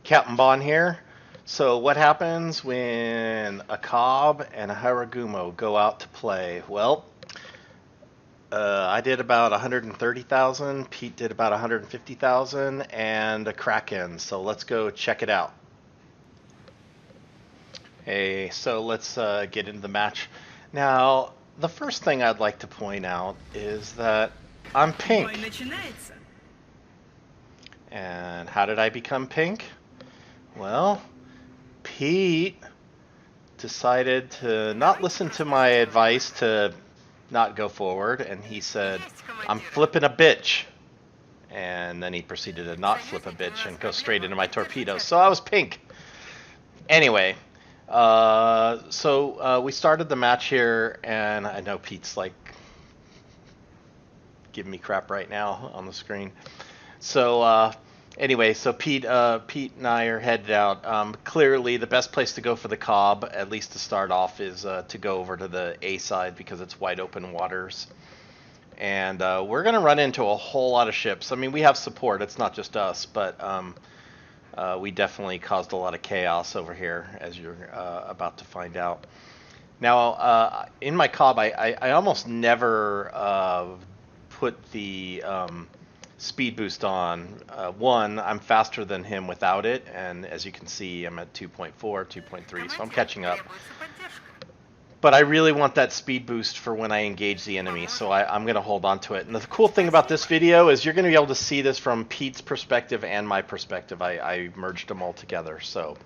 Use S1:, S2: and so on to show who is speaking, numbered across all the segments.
S1: Captain Bond here. So what happens when a Khab and a Harugumo go out to play? Well, I did about 130,000, Pete did about 150,000, and a Kraken. So let's go check it out. Hey, so let's get into the match. Now, the first thing I'd like to point out is that I'm pink. And how did I become pink? Well, Pete decided to not listen to my advice to not go forward, and he said, I'm flipping a bitch. And then he proceeded to not flip a bitch and go straight into my torpedoes. So I was pink. Anyway, so we started the match here, and I know Pete's like giving me crap right now on the screen. So anyway, so Pete and I are headed out. Clearly, the best place to go for the Khab, at least to start off, is to go over to the A side because it's wide open waters. And we're going to run into a whole lot of ships. I mean, we have support. It's not just us, but we definitely caused a lot of chaos over here, as you're about to find out. Now, in my Khab, I almost never put the speed boost on. One, I'm faster than him without it, and as you can see, I'm at 2.4, 2.3, so I'm catching up. But I really want that speed boost for when I engage the enemy, so I'm going to hold on to it. And the cool thing about this video is you're going to be able to see this from Pete's perspective and my perspective. I merged them all together, so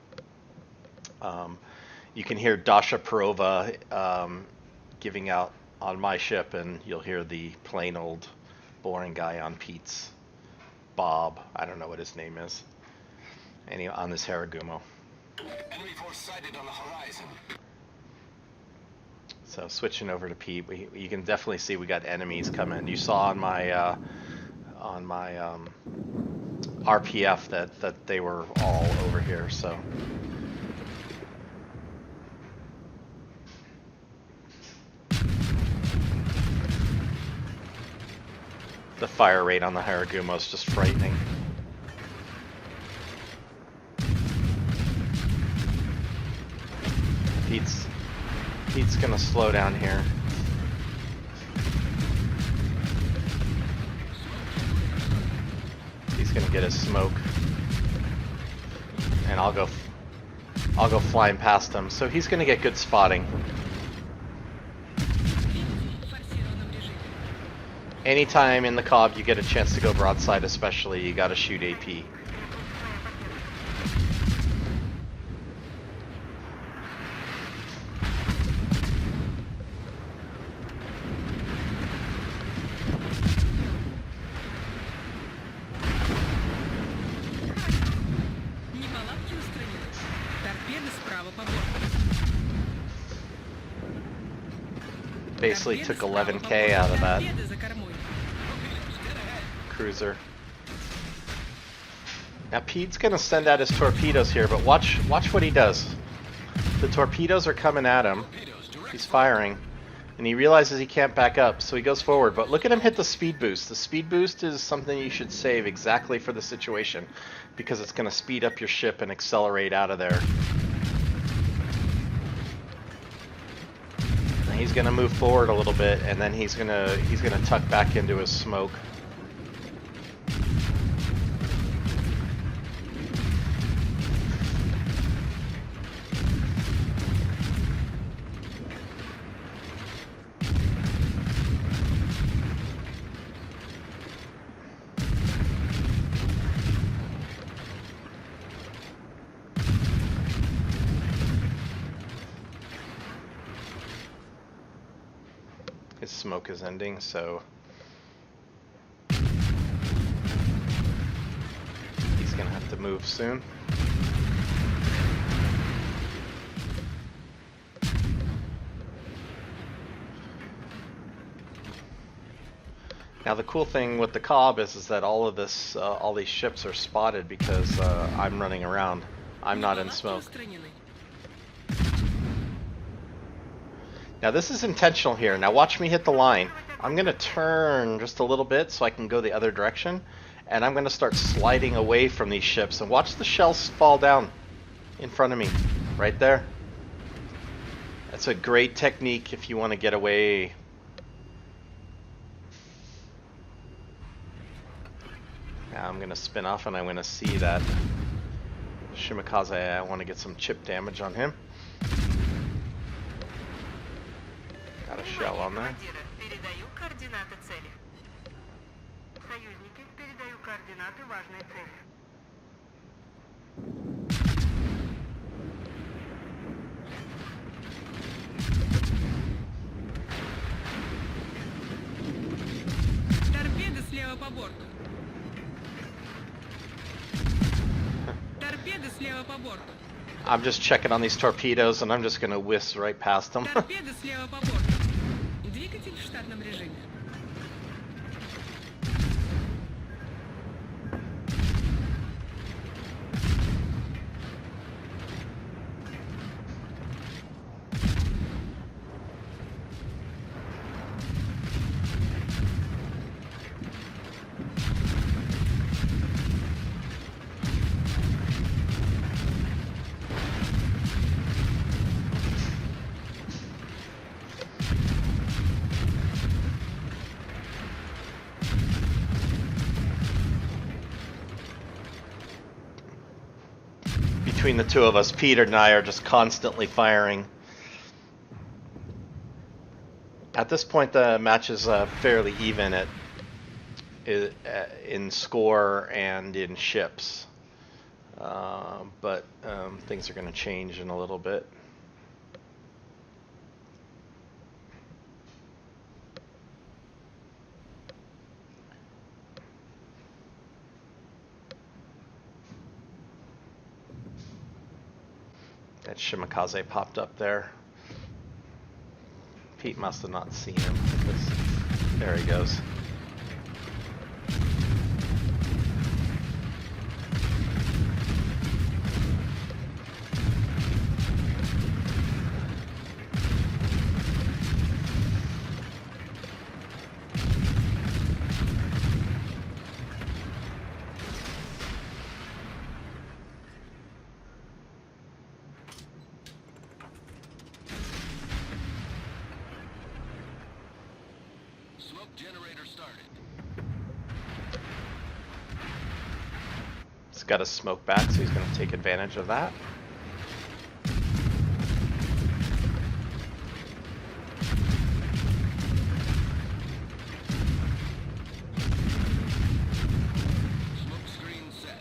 S1: you can hear Dasha Perova giving out on my ship, and you'll hear the plain old boring guy on Pete's. Bob, I don't know what his name is. Anyway, on this Harugumo.
S2: Enemy force sighted on the horizon.
S1: So switching over to Pete, you can definitely see we got enemies coming. You saw on my RPF that they were all over here. So the fire rate on the Harugumo is just frightening. Pete's gonna slow down here. He's gonna get his smoke, and I'll go flying past him. So he's gonna get good spotting. Anytime in the Khab you get a chance to go broadside, especially, you gotta shoot AP. Basically took 11k out of that cruiser. Now Pete's gonna send out his torpedoes here, but watch what he does. The torpedoes are coming at him. He's firing, and he realizes he can't back up, so he goes forward. But look at him hit the speed boost. The speed boost is something you should save exactly for the situation, because it's gonna speed up your ship and accelerate out of there. He's gonna move forward a little bit, and then he's gonna tuck back into his smoke. His smoke is ending, so he's gonna have to move soon. Now the cool thing with the Khab is that all of this, all these ships are spotted because I'm running around. I'm not in smoke. Now this is intentional here. Now watch me hit the line. I'm going to turn just a little bit so I can go the other direction. And I'm going to start sliding away from these ships. And watch the shells fall down in front of me. Right there. That's a great technique if you want to get away. Now I'm going to spin off and I'm going to see that Shimakaze. I want to get some chip damage on him. Got a shell on there.
S3: Торпеды слева по борту. Торпеды слева по борту.
S1: I'm just checking on these torpedoes and I'm just going to whiz right past them.
S3: Торпеды слева по борту. Двигатель в штатном режиме.
S1: Between the two of us, Peter and I are just constantly firing. At this point, the match is fairly even in score and in ships. But things are going to change in a little bit. That Shimakaze popped up there. Pete must have not seen him. There he goes.
S2: Generator started.
S1: He's got a smoke back, so he's going to take advantage of that.
S2: Smoke screen set.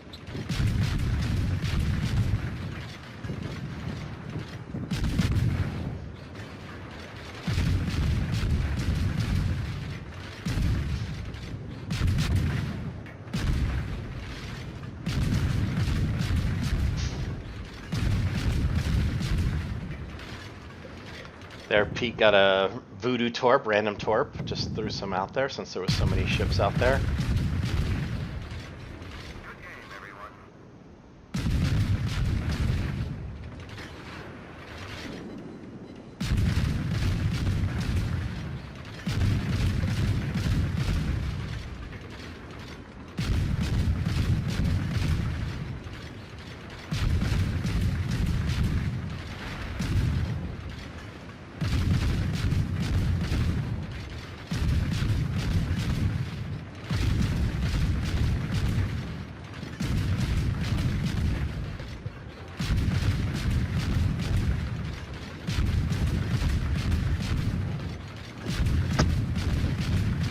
S1: There, Pete got a voodoo torp, random torp. Just threw some out there since there was so many ships out there.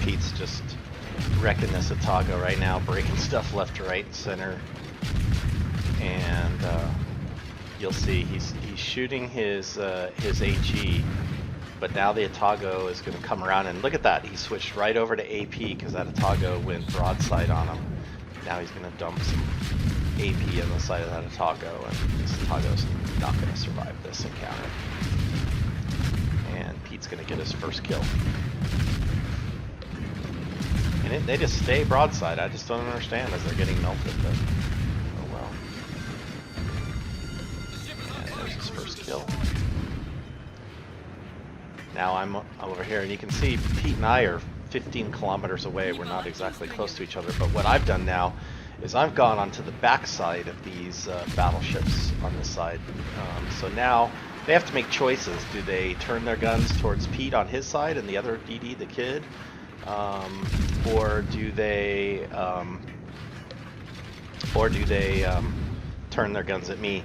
S1: Pete's just wrecking this Atago right now, breaking stuff left, right, and center. And you'll see he's shooting his HE, but now the Atago is going to come around, and look at that, he switched right over to AP because that Atago went broadside on him. Now he's going to dump some AP on the side of that Atago, and this Atago's not going to survive this encounter. And Pete's going to get his first kill. And they just stay broadside. I just don't understand as they're getting melted, but oh well. And there's his first kill. Now I'm over here, and you can see Pete and I are 15 kilometers away. We're not exactly close to each other, but what I've done now is I've gone onto the backside of these battleships on this side. So now they have to make choices. Do they turn their guns towards Pete on his side and the other DD, the kid? Or do they turn their guns at me?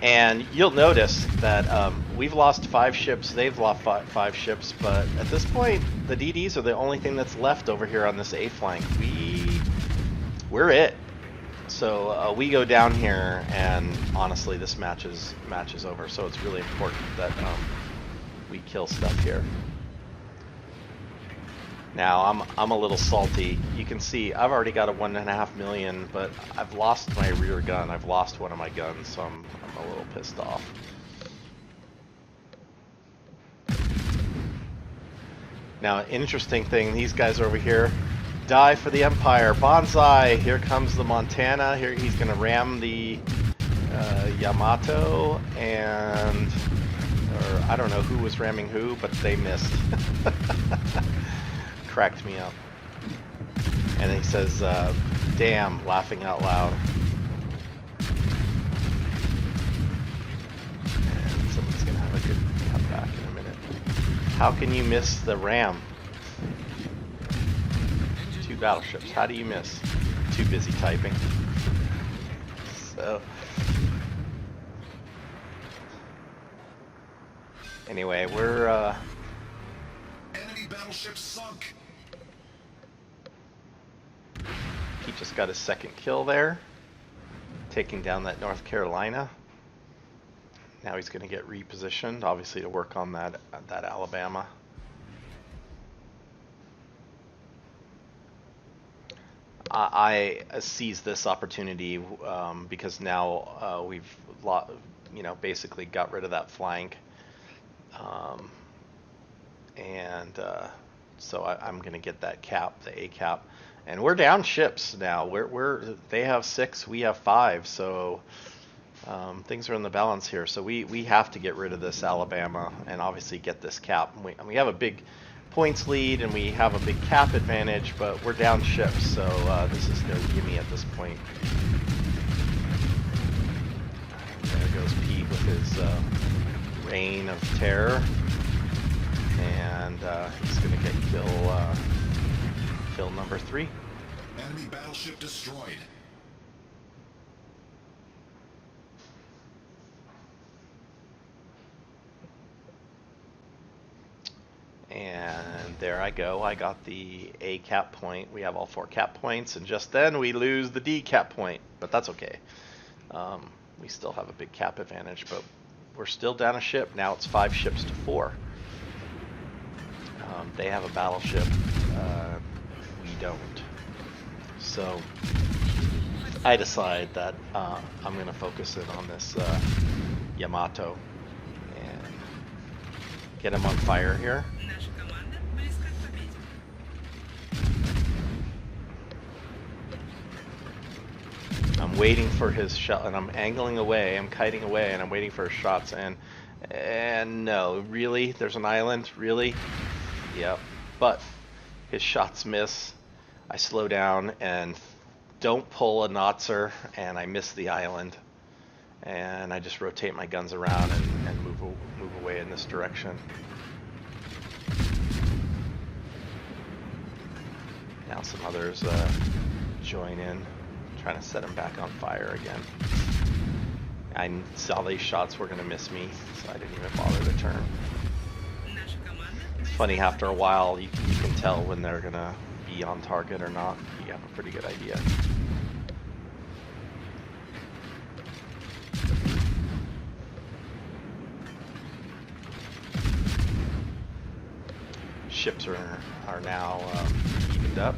S1: And you'll notice that we've lost 5 ships, they've lost 5 ships, but at this point, the DDs are the only thing that's left over here on this A flank. We're it. So we go down here, and honestly, this match is over. So it's really important that we kill stuff here. Now I'm a little salty. You can see I've already got a 1.5 million, but I've lost my rear gun. I've lost one of my guns, so I'm a little pissed off. Now, interesting thing, these guys over here, die for the Empire, Bonsai. Here comes the Montana. Here he's gonna ram the Yamato, and or I don't know who was ramming who, but they missed. Cracked me up. And he says, damn, laughing out loud. And someone's gonna have a good comeback in a minute. How can you miss the ram? 2 battleships, how do you miss? Too busy typing. So anyway, we're
S4: enemy battleship sunk.
S1: He just got his 2nd kill there, taking down that North Carolina. Now he's going to get repositioned, obviously, to work on that Alabama. I seize this opportunity because now we've basically got rid of that flank, and so I'm going to get that cap, the A cap. And we're down ships now. They have 6, we have 5, so things are in the balance here. So we have to get rid of this Alabama and obviously get this cap. We have a big points lead and we have a big cap advantage, but we're down ships, so this is no gimme at this point. There goes Pete with his reign of terror, and he's going to get kill number 3.
S4: Enemy battleship destroyed.
S1: And there I go. I got the A cap point. We have all 4 cap points, and just then we lose the D cap point, but that's okay. We still have a big cap advantage, but we're still down a ship. Now it's 5 ships to 4. They have a battleship. We don't. So I decide that I'm going to focus in on this Yamato and get him on fire here.
S3: Наша команда близка к победе.
S1: I'm waiting for his shot, and I'm angling away, I'm kiting away, and I'm waiting for his shots, and no, really? There's an island? Really? Yep. But his shots miss. I slow down and don't pull a Notzer, and I miss the island. And I just rotate my guns around and move away in this direction. Now some others join in, trying to set him back on fire again. I saw these shots were going to miss me, so I didn't even bother to turn.
S3: Наша команда
S1: It's funny, after a while you can tell when they're going to be on target or not. You have a pretty good idea. Ships are now evened up.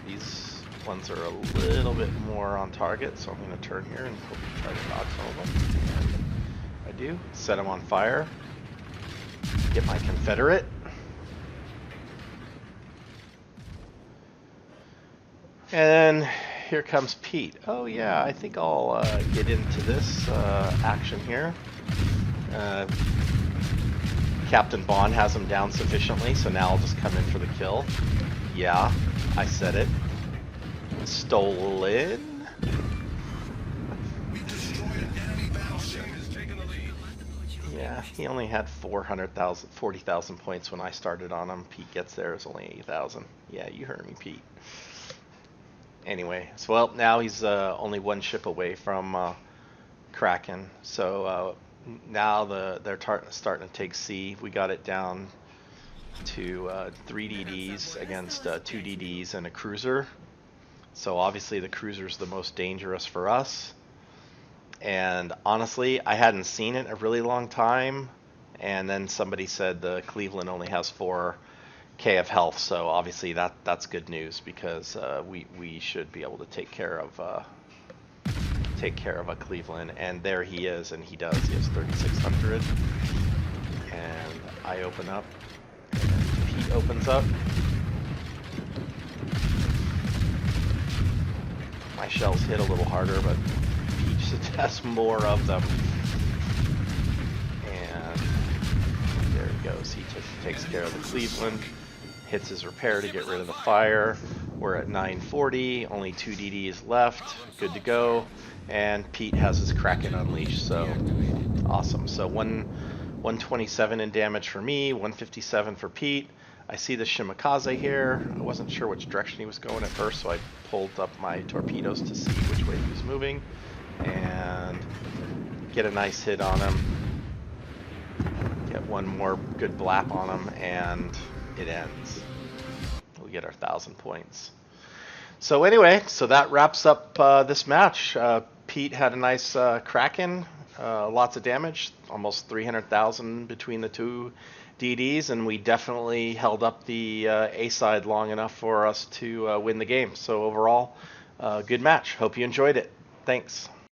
S1: These ones are a little bit more on target, so I'm going to turn here and hope to try to dodge some of them. And I do. Set them on fire. Get my Confederate. And here comes Pete. Oh yeah, I think I'll get into this action here. Captain Bond has him down sufficiently, so now I'll just come in for the kill. Yeah, I said it. Stolen.
S4: We've destroyed an enemy battleship.
S2: Has taken the lead.
S1: Yeah, he only had 40,000 points when I started on him. Pete gets there, it's only 8,000. Yeah, you heard me, Pete. Anyway, so well, now he's only one ship away from Kraken. So now they're starting to take C. We got it down to 3 DDs against 2 DDs and a cruiser. So obviously the cruiser's the most dangerous for us. And honestly, I hadn't seen it in a really long time. And then somebody said the Cleveland only has 4K of health. So obviously that's good news, because we should be able to take care of a Cleveland. And there he is, and he does. He has 3,600. And I open up. And Pete opens up. My shells hit a little harder, but he just has more of them. And there he goes. He takes care of the Cleveland, hits his repair to get rid of the fire. We're at 940, only 2 DDs left, good to go. And Pete has his Kraken unleashed, so awesome. So 127 in damage for me, 157 for Pete. I see the Shimakaze here. I wasn't sure which direction he was going at first, so I pulled up my torpedoes to see which way he was moving and get a nice hit on him. Get one more good blap on him, and it ends. We get our 1,000 points. So anyway, so that wraps up this match. Pete had a nice Kraken, lots of damage, almost 300,000 between the two DDs, and we definitely held up the A side long enough for us to win the game. So overall, good match. Hope you enjoyed it. Thanks.